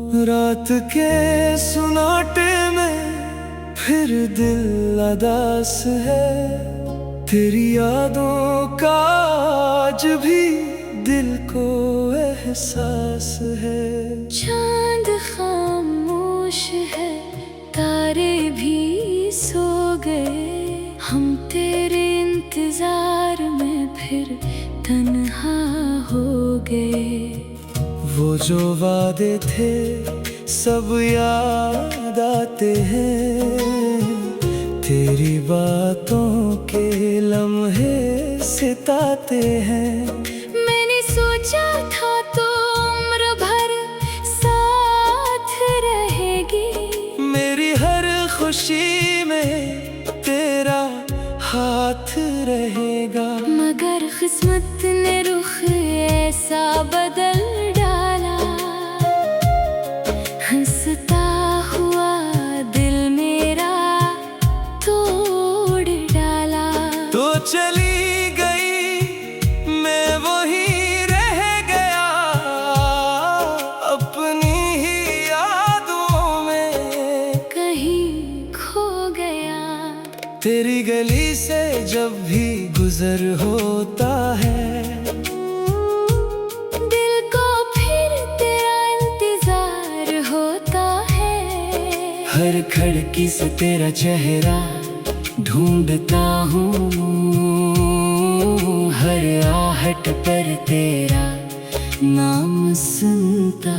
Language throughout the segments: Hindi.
रात के सुनाटे में फिर दिल अदास है, तेरी यादों का आज भी दिल को एहसास है। चांद खामोश है, तारे भी सो गए, हम तेरे इंतजार में फिर तन्हा हो गए। वो जो वादे थे सब याद आते हैं, तेरी बातों के लम्हे सिताते हैं। मैंने सोचा था तो उम्र भर साथ रहेगी, मेरी हर खुशी में तेरा हाथ रहेगा। मगर किस्मत ने रुख ऐसा बदल डाला, हंसता हुआ दिल मेरा तोड़ डाला। तो चली गई मैं वहीं रह गया, अपनी ही यादों में कहीं खो गया। तेरी गली से जब भी गुजर होता है, दिल को फिर तेरा इंतजार होता है। हर खिड़की से तेरा चेहरा ढूंढता हूँ, हर आहट पर तेरा नाम सुनता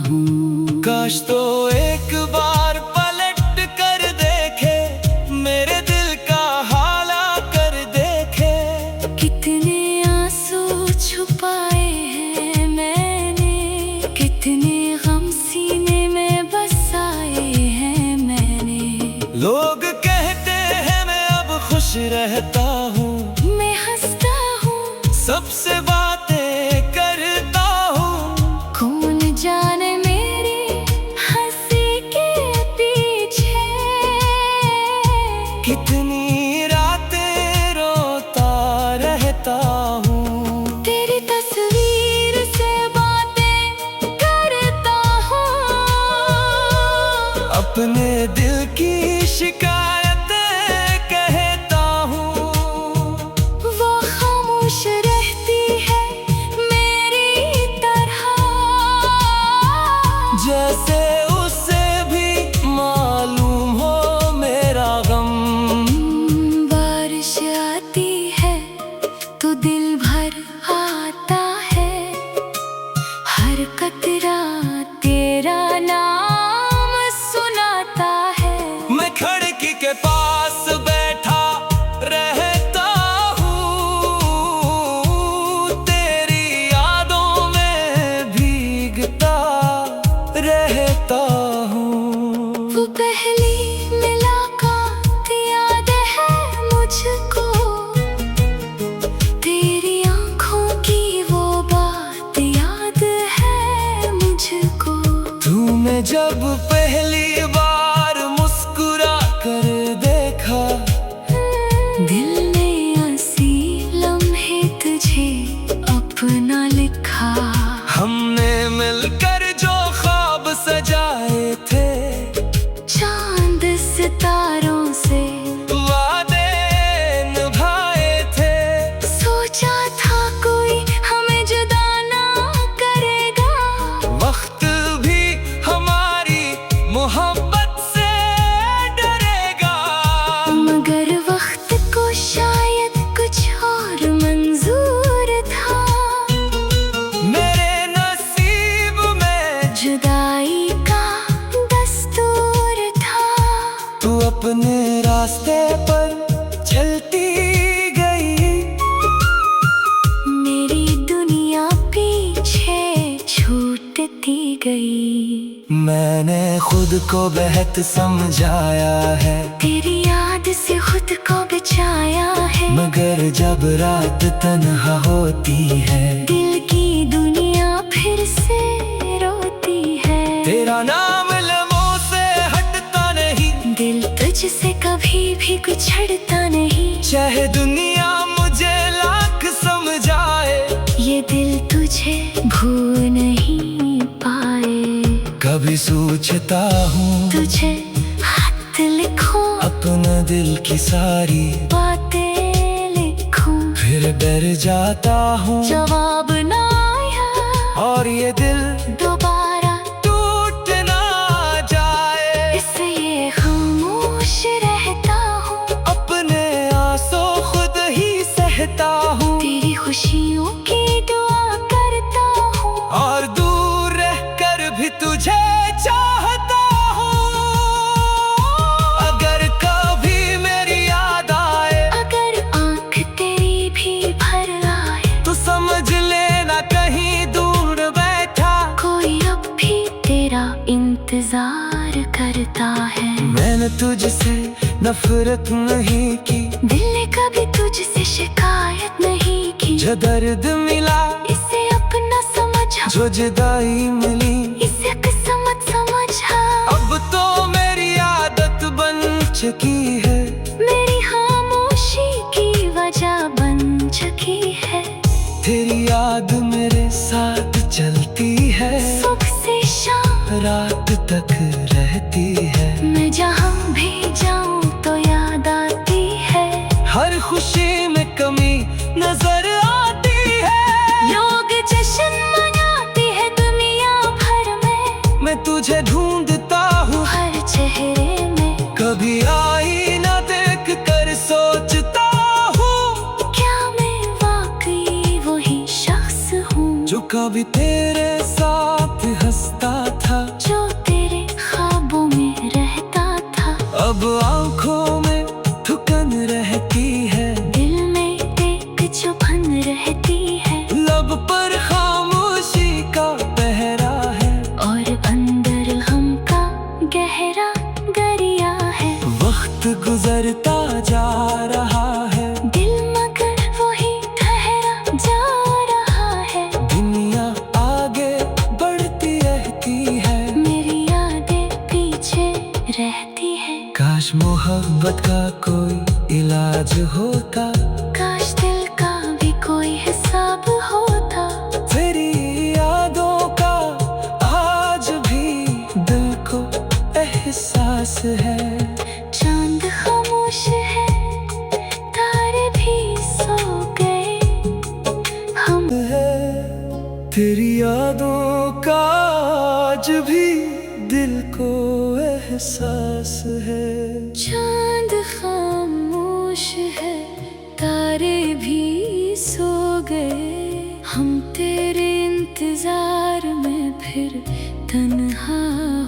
हूँ। काश तो एक बार पलट कर देखे, मेरे दिल का हाल कर देखे। कितने आंसू छुपाए हैं मैंने, कितने गम सीने में बसाए हैं मैंने। लोग कहते हैं मैं अब खुश रहता हूँ, मैं हंसता हूँ, सबसे बातें करता हूँ। कौन जाने मेरी हंसी के पीछे कितनी रातें रोता रहता हूँ। तेरी तस्वीर से बातें करता हूँ, अपने दिल की शिकायतें कहता हूँ। वो खामोश रहती है मेरी तरह, जैसे उसे भी मालूम हो मेरा गम। बारिश आती है तो दिल भर आता है, हर कतरा तेरा नाम सुनाता है। मैं खिड़की के पास बैठा रहता हूँ, तेरी यादों में भीगता रहता हूँ। वो पहली मुलाकात याद है मुझको, तेरी आंखों की वो बात याद है मुझको। तूने जब पहली बार मुस्कुरा कर देखा, दिल ने हंसी लम्हे तुझे अपना लिखा। हमने मिलकर जो ख्वाब सजाए थे, चांद सितारों से वादे निभाए थे। सोचा था कोई हमें जुदा ना करेगा, वक्त भी हमारी मोहब्बत से डरेगा। मगर वक्त को शायद कुछ और मंजूर था। मेरे नसीब में जुदाई का दस्तूर था। तू अपने रास्ते पर चलती गई, मेरी दुनिया पीछे छूटती गई। मैंने खुद को बेहद समझाया है, तेरी याद से खुद को बचाया है। मगर जब रात तन्हा होती है, दिल की दुनिया फिर से रोती है। तेरा नाम लबों से हटता नहीं, दिल तुझसे कभी भी बिछड़ता नहीं। चाहे दुनिया मुझे लाख समझाए, ये दिल तुझे भूल नहीं पाए। कभी कभी सोचता हूँ तुझे खत लिखूं, अपना दिल की सारी बातें लिखूं, फिर डर जाता हूँ जवाब ना आया और ये दिल दोबारा टूट ना जाए। इसलिए खामोश रहता हूँ, अपने आंसू खुद ही सहता हूँ तेरी खुशियों की दुआ करता हूँ, और दूर रहकर भी तुझे चाहता हूँ। अगर कभी मेरी याद आए, अगर आंख तेरी भी भर आए, तो समझ लेना कहीं दूर बैठा कोई अब भी तेरा इंतजार करता है। मैंने तुझसे नफरत नहीं की, दिल ने कभी तुझसे शिकायत नहीं की, जो दर्द मिला इसे अपना समझा, जो जुदाई मिली इसे किस्मत समझा। अब तो मेरी आदत बन चुकी है, मेरी खामोशी की वजह बन चुकी है, तेरी याद मेरे साथ चलती है, सुबह से शाम रात तक रहती है। मैं जहाँ भी जाऊँ तो याद आती है, हर खुशी में कमी नजर आती है। लोग जश्न मनाते हैं दुनिया भर में, मैं तुझे ढूंढता हूँ हर चेहरे में, कभी आईना देख कर सोचता हूँ, क्या मैं वाकई वही शख्स हूँ जो कभी तेरे साथ हंसता था, जो तेरे ख्वाबों में रहता था। अब आंखों में थुकन रहती है, दिल में एक चुभन रहती है, लब पर खामोशी का पहरा है, और अंदर हमका गहरा दरिया है। वक्त गुजरता जा रहा है, दिल मगर वही ठहरा जा रहा है, दुनिया आगे बढ़ती रहती है। मेरी यादें पीछे रहती है। काश मोहब्बत का कोई इलाज होता, काश दिल का भी कोई हिसाब होता, तेरी यादों का आज भी दिल को एहसास है। चांद खामोश है, तारे भी सो गए, हम है तेरी यादों का आज भी दिल को एहसास है। चांद खामोश है, तारे भी सो गए, हम तेरे इंतजार में फिर तन्हा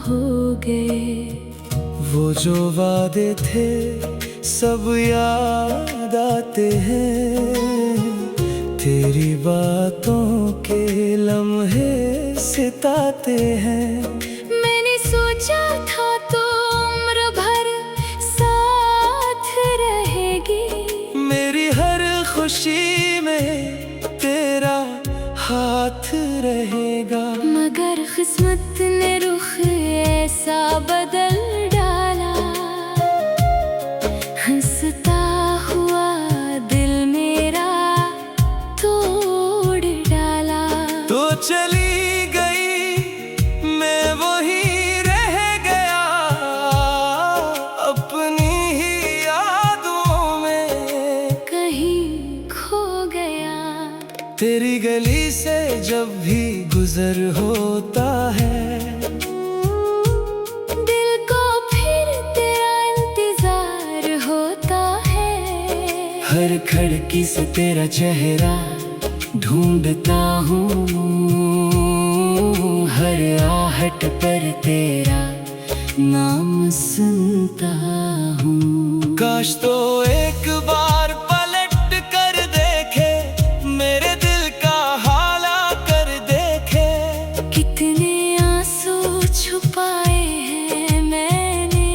हो गए। वो जो वादे थे सब याद आते हैं, तेरी बातों के लम्हे सिताते हैं। मैंने सोचा था तो उम्र भर साथ रहेगी, मेरी हर खुशी में तेरा हाथ रहेगा, मगर किस्मत ने रुख ऐसा बदल डाला, हंसता हुआ दिल मेरा तोड़ डाला। तो चली गई मैं वहीं रह गया, अपनी ही यादों में कहीं खो गया, तेरी गली से जब भी गुजर होता है, दिल को फिर तेरा इंतजार होता है। हर खिड़की से तेरा चेहरा ढूंढता हूँ, हर आहट पर तेरा नाम सुनता हूँ। काश तो एक बार पलट कर देखे, मेरे दिल का हाला कर देखे। कितने आंसू छुपाए हैं मैंने,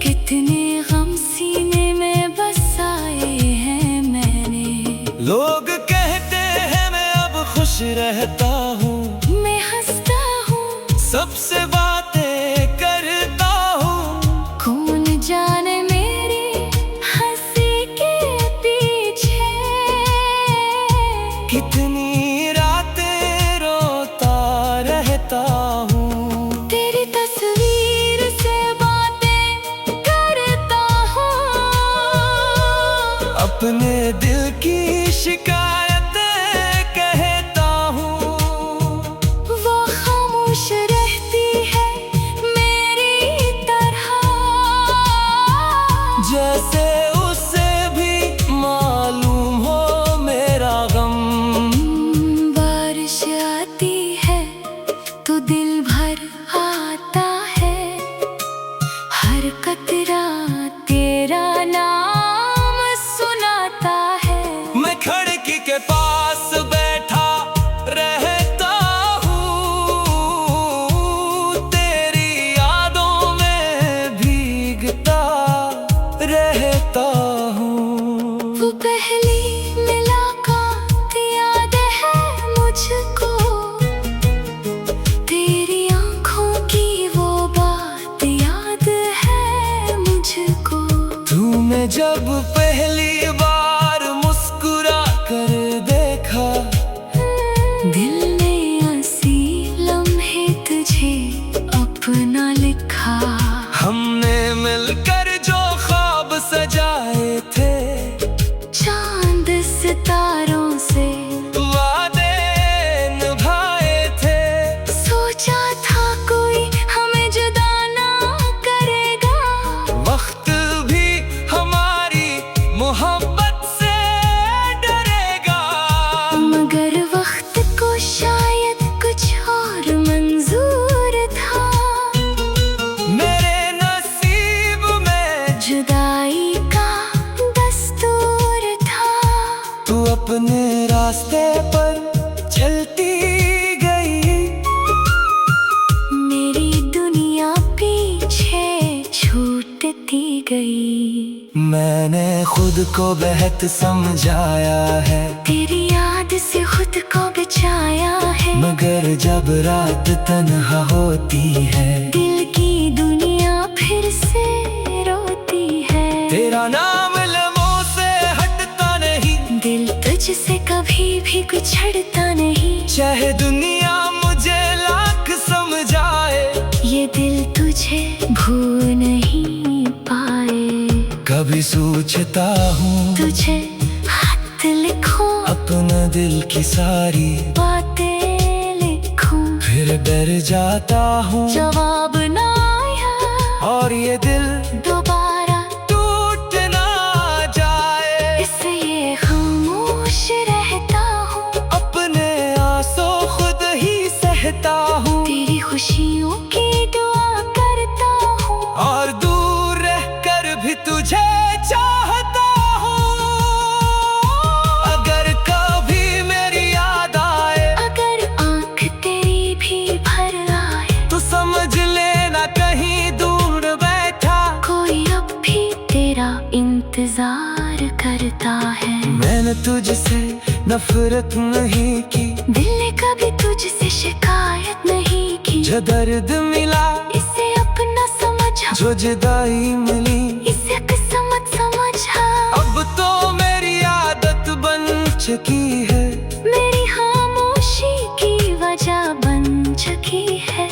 कितने गम सीने में बसाए हैं मैंने। लोग कहते हैं मैं अब खुश रहता हूँ, मैं हंसता हूँ, सबसे बातें करता हूँ, कौन जाने मेरी हंसी के पीछे कितनी रातें रोता रहता हूँ। तेरी भर आता है, हर कतरा तेरा नाम सुनाता है। मैं खिड़की के पास बैठा रहता हूँ, तेरी यादों में भीगता रहता हूँ। वो पहली मुलाकात याद है मुझको, तेरी आंखों की वो बात याद है मुझको। तूने जब पहली बार मुस्कुरा कर देखा, दिल ने ऐसी लम्हे तुझे अपना लिखा। हमने मिलकर जो ख्वाब सजाए थे, चांद सितारों से वादे निभाए थे। सोचा था कोई हमें जुदा ना करेगा, वक्त भी हमारी मोहब्बत से डरेगा। मगर वक्त को शायद कुछ और मंजूर था। मेरे नसीब में जुदाई का दस्तूर था। तू अपने रास्ते पर चलती गई, मेरी दुनिया पीछे छूटती गई। मैंने खुद को बेहद समझाया है, तेरी याद से खुद को बचाया है। मगर जब रात तन्हा होती है, दिल की दुनिया फिर से रोती है। तेरा नाम लबों से हटता नहीं, दिल तुझसे कभी भी कुछड़ता नहीं। चाहे दुनिया मुझे लाख समझाए, ये दिल तुझे भूल नहीं पाए। कभी सोचता हूँ तुझे खत लिखूं, अपना दिल की सारी, बातें लिखूं, फिर डर जाता हूँ जवाब ना आया और ये दिल दोबारा टूट ना जाए। इसलिए खामोश रहता हूँ, अपने आंसू खुद ही सहता हूँ, तेरी खुशियों की दुआ करता हूँ। और दूर रहकर भी तुझे चाहता हूँ। अगर कभी मेरी याद आए, अगर आँख तेरी भी भर आए, तो समझ लेना कहीं दूर बैठा कोई अब भी तेरा इंतजार करता है। मैंने तुझसे नफरत नहीं की, दिल ने कभी तुझसे शिकायत नहीं की। जो दर्द मिला इसे अपना समझा, जो जुदाई मिली, इसे किस्मत समझा। अब तो मेरी आदत बन चुकी है, मेरी खामोशी की वजह बन चुकी है।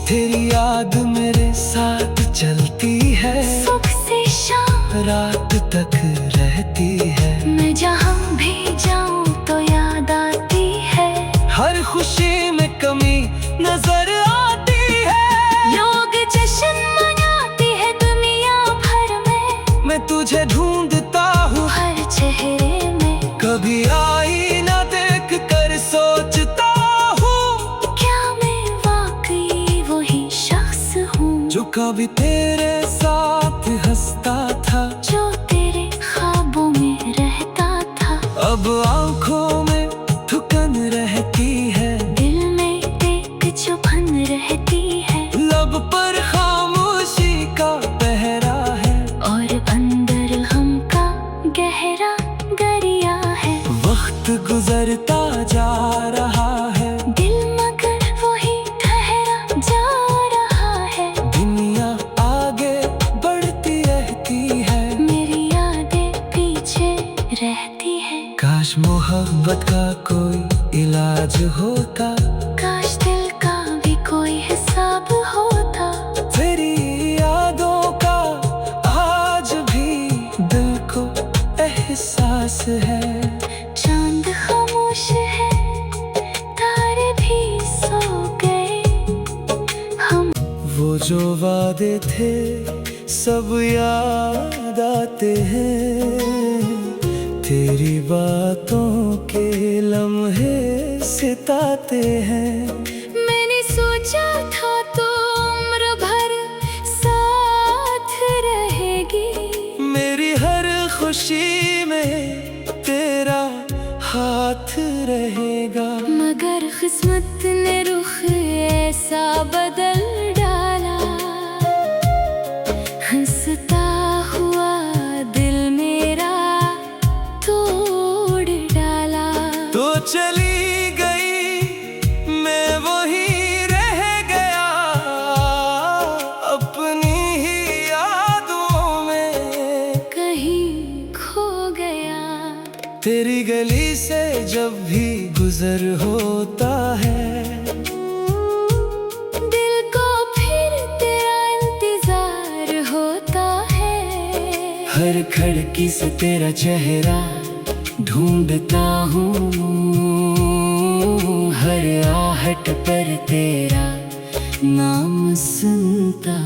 तेरी याद मेरे साथ चलती है, सुबह से शाम रात तक रहती है। मैं जहाँ भी जाऊँ तो याद आती है। हर खुशी में कमी नजर आती है। लोग जश्न मनाते हैं दुनिया भर में, मैं तुझे ढूंढता हूँ हर चेहरे में। कभी आईना देख कर सोचता हूँ, क्या मैं वाकई वही शख्स हूँ जो कभी तेरे साथ हंसता था, जो तेरे ख्वाबों में रहता था। अब आंखों में थुकन रहती है, दिल में एक चुभन रहती है, लब पर खामोशी का पहरा है, और अंदर हम का गहरा दरिया है। वक्त गुजरता जा रहा है, दिल मगर वही ठहरा जा रहा है। दुनिया आगे बढ़ती रहती है, मेरी यादें पीछे रहती है। काश मोहब्बत का कोई इलाज होता, काश दिल का भी कोई हिसाब होता। तेरी यादों का आज भी दिल को एहसास है। चांद खामोश है, तारे भी सो गए। हम वो जो वादे थे सब याद आते हैं, तेरी बातों के लम्हे सिताते हैं। मैंने सोचा सा बदल डाला, हंसता हुआ दिल मेरा तोड़ डाला। तो चली गई मैं वही रह गया, अपनी ही यादों में कहीं खो गया। तेरी गली से जब भी गुजर होता है, दिल को फिर तेरा इंतजार होता है। हर खिड़की से तेरा चेहरा ढूंढता हूँ, हर आहट पर तेरा नाम सुनता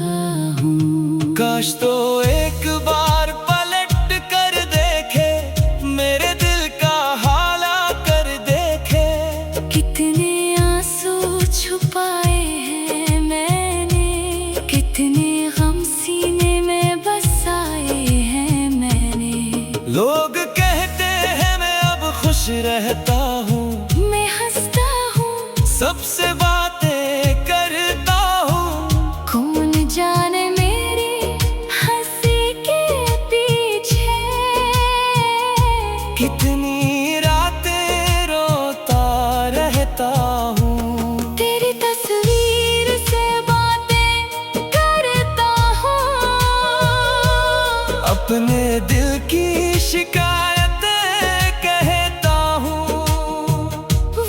हूँ। काश तो एक बार पलट कर देखे, मेरे दिल का हाल कर देखे। कितने आंसू छुपाए हैं मैंने, कितने गम सीने में बसाए हैं मैंने। लोग कहते हैं मैं अब खुश रहता हूँ, मैं हंसता हूँ, सबसे बातें करता हूँ। कौन जाने मेरी हंसी के पीछे कितनी रातें रोता रहता हूँ। तेरी तस्वीर से बातें करता हूँ, अपने दिल की शिकायतें कहता हूँ।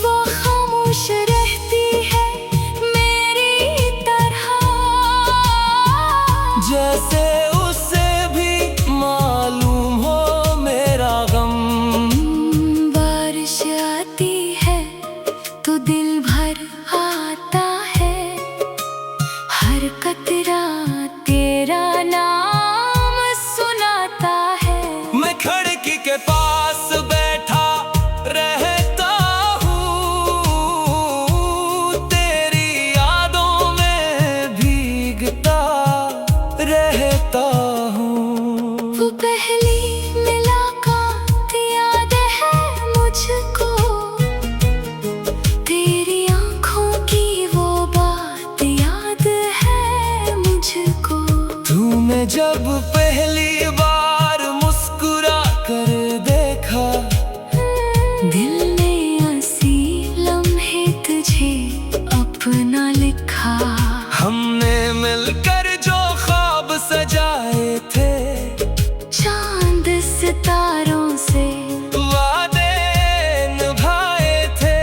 वो खामोश रहती है मेरी तरह, जैसे उसे भी मालूम हो मेरा गम। बारिश आती है तो दिल भर आता है, हर कतरा तेरा नाम सुनाता है। मैं खिड़की के पास बैठा रहता हूँ, तेरी यादों में भीगता रहता हूँ। वो पहली मुलाकात याद है मुझको, तेरी आंखों की वो बात याद है मुझको। तूने जब पहली बार मुस्कुरा कर देखा, दिल ने ऐसी लम्हे तुझे अपना लिखा। हमने मिलकर जो ख्वाब सजाए थे, चांद सितारों से वादे निभाए थे।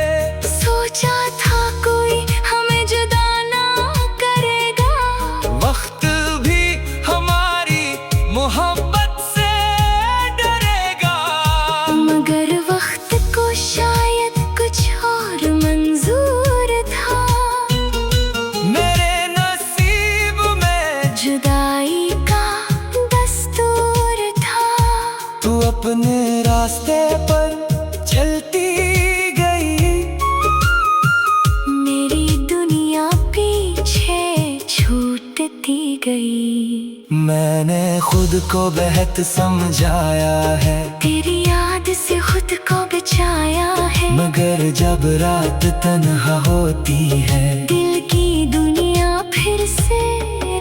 सोचा था कोई हमें जुदा ना करेगा, वक्त भी हमारी मोहब्बत से डरेगा। मगर वक्त को शायद कुछ और मंजूर था। मेरे नसीब में जुदाई का दस्तूर था। तू अपने रास्ते पर चलती गई, मेरी दुनिया पीछे छूटती गई। मैंने खुद को बेहद समझाया है, तेरी याद से खुद को बचाया है। मगर जब रात तन्हा होती है, दिल की दुनिया फिर से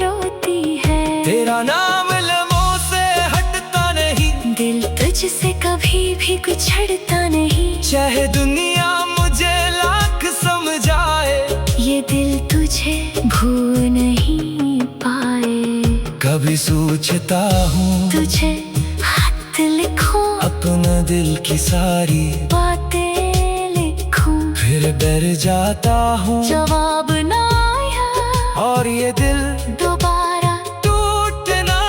रोती है। तेरा नाम लबों से हटता नहीं, दिल तुझसे कभी भी गुछड़ता नहीं। चाहे दुनिया मुझे लाख समझाए, ये दिल तुझे भूल नहीं पाए। कभी सोचता हूँ तुझे खत लिखूं, अपना दिल की सारी बातें लिखूं, फिर डर जाता हूँ जवाब ना आया और ये दिल दोबारा टूट ना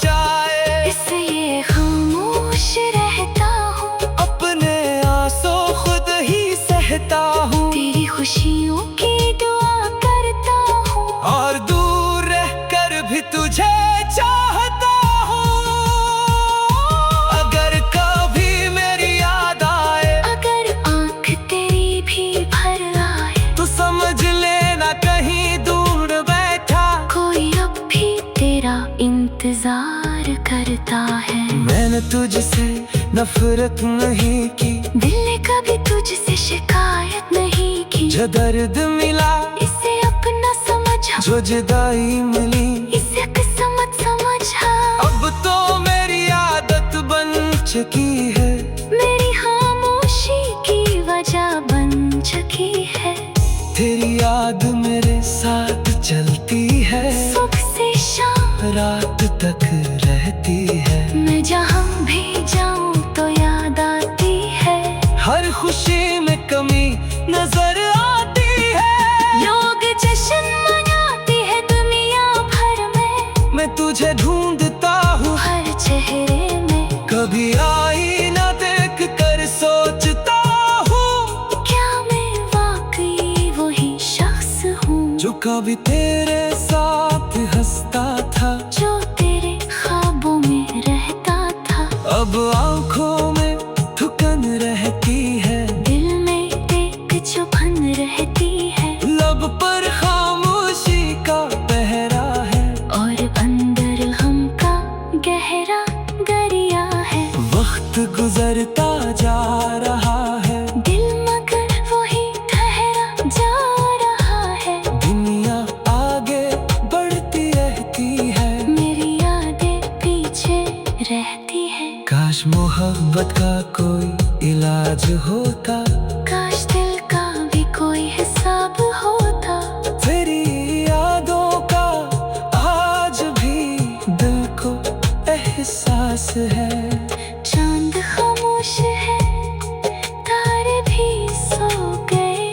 जाए। इसलिए खामोश रहता हूँ, अपने आंसू खुद ही सहता हूँ, तेरी खुशियों की दुआ करता हूँ। और दूर रहकर भी तुझे चाहता हूँ। अगर कभी मेरी याद आए, अगर आँख तेरी भी भर आए, तो समझ लेना कहीं दूर बैठा कोई अब भी तेरा इंतजार करता है। मैंने तुझसे नफरत नहीं की, दिल ने कभी तुझसे शिकायत नहीं की। जो दर्द मिला इसे अपना जो जुदाई मिली इसे किस्मत समझा। अब तो मेरी आदत बन चुकी है, मेरी खामोशी की वजह बन चुकी है। तेरी याद मेरे साथ चलती है, सुबह से शाम रात तक रहती है। मैं जहाँ भी जाऊँ तो याद आती है, हर खुशी में कमी नजर आती है। लोग जश्न मनाते हैं दुनिया भर में, मैं तुझे ढूंढता हूँ हर चेहरे में। कभी आईना देख कर सोचता हूँ, क्या मैं वाकई वही शख्स हूँ जो कभी तेरे साथ हंसता था, जो तेरे ख्वाबों में रहता था। अब आंखों में थुकन रहती है, दिल में एक चुभन रहती है, लब पर खामोशी का पहरा है, और अंदर गम का गहरा दरिया है। वक्त गुजरता जा रहा है, दिल मगर वही ठहरा जा रहा है। दुनिया आगे बढ़ती रहती है, मेरी यादें पीछे रहती है। काश मोहब्बत का कोई इलाज होता, काश दिल का भी कोई हिसाब होता। तेरी यादों का आज भी दिल को एहसास है। चांद खामोश है, तारे भी सो गए,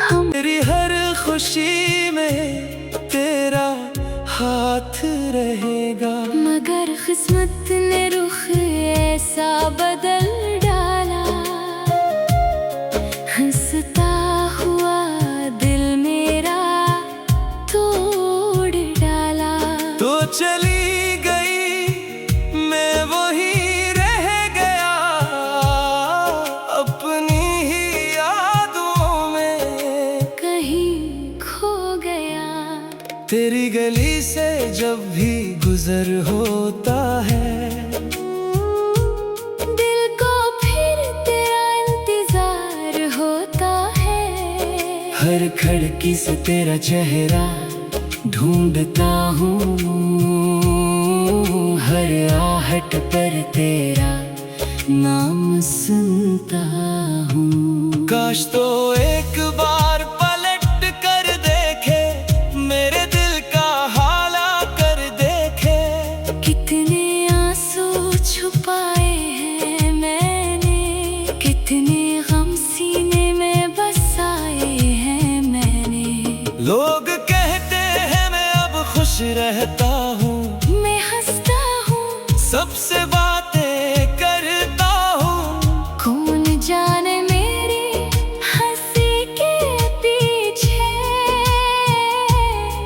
हम तेरी हर खुशी में तेरा हाथ रहेगा। मगर किस्मत ने रुख ऐसा बदल डाला, हंसता हुआ दिल मेरा तोड़ डाला। तो चली गई, मैं वही रह गया, अपनी ही यादों में कहीं खो गया। तेरी गली से जब भी गुजर होता है, दिल को फिर तेरा इंतजार होता है। हर खिड़की से तेरा चेहरा ढूंढता हूँ, हर आहट पर तेरा नाम सुनता हूँ। काश तो एक बार पलट कर देखे, मेरे दिल का हाला कर देखे। कितने आंसू छुपाए हैं मैंने, कितने गम सीने में बसाए हैं मैंने। लोग कहते हैं मैं अब खुश रहता हूँ, मैं हंसता हूँ, सबसे बातें करता हूँ। कौन जाने मेरी हंसी के पीछे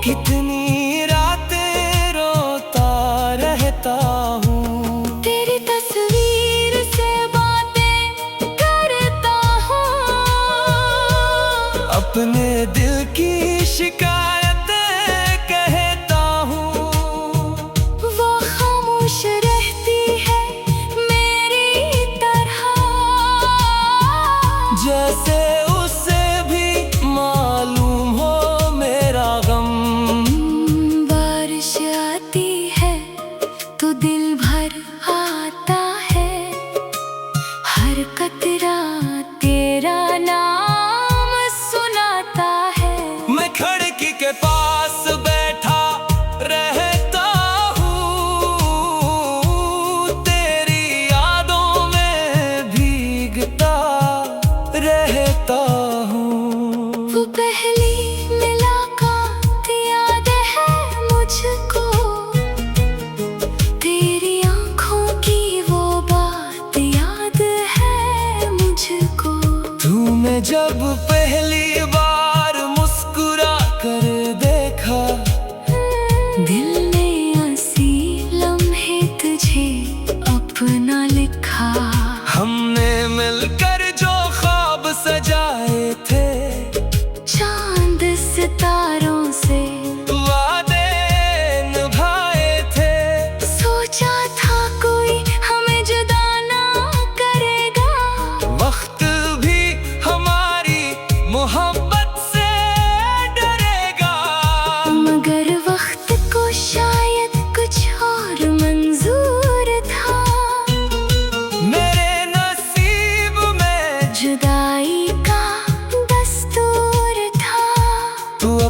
कितनी रातें रोता रहता हूँ। तेरी तस्वीर से बातें करता हूँ, अपने दिल की शिकायतें कहता हूँ। वो खामोश रहती है मेरी तरह, जैसे उसे भी मालूम हो मेरा गम।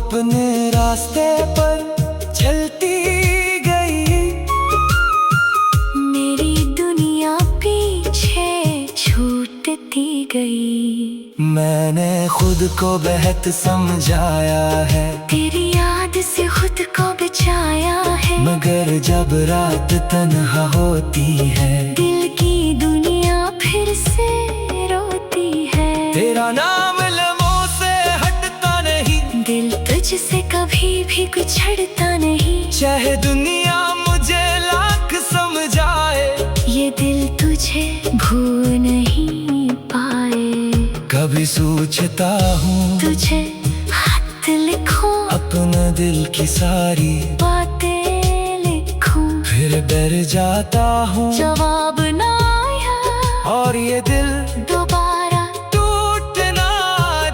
अपने रास्ते पर चलती गई। मेरी दुनिया पीछे छूटती गई। मैंने खुद को बेहद समझाया है, तेरी याद से खुद को बचाया है। मगर जब रात तन्हा होती है, दिल की दुनिया फिर से रोती है। तेरा नाम लबों से हटता नहीं, दिल तुझसे कभी भी बिछड़ता नहीं। चाहे दुनिया मुझे लाख समझाए, ये दिल तुझे भूल नहीं पाए। कभी सोचता हूँ तुझे खत लिखूं, अपना दिल की सारी बातें लिखूं, फिर डर जाता हूँ जवाब ना आया और ये दिल दोबारा टूट ना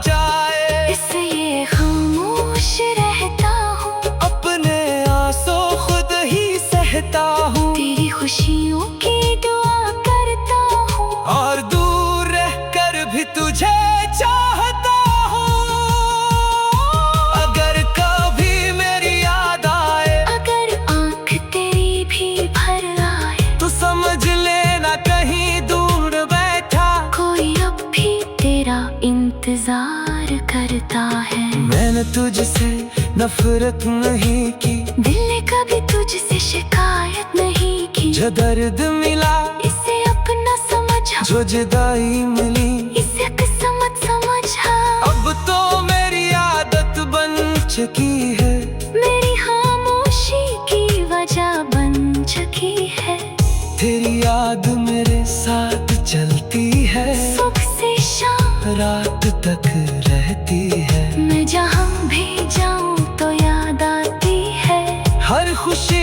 जाए। इसलिए खामोश रहता हूँ, अपने आंसू खुद ही सहता हूँ, तेरी खुशियों की दुआ करता हूँ। और दूर रहकर भी तुझे चाहता हूँ। अगर कभी मेरी याद आए, अगर आँख तेरी भी भर आए, तो समझ लेना कहीं दूर बैठा कोई अब भी तेरा इंतजार करता है। मैंने तुझसे नफरत नहीं की, दिल ने कभी तुझसे शिकायत नहीं की। जो दर्द मिला इसे अपना समझा, जो जुदाई मिली, इसे किस्मत समझा। अब तो मेरी आदत बन चुकी है, मेरी खामोशी की वजह बन चुकी है। तेरी याद मेरे साथ चलती है, सुबह से शाम रात तक रहती है। मैं जहाँ भी जाऊँ तो याद आती है। हर खुशी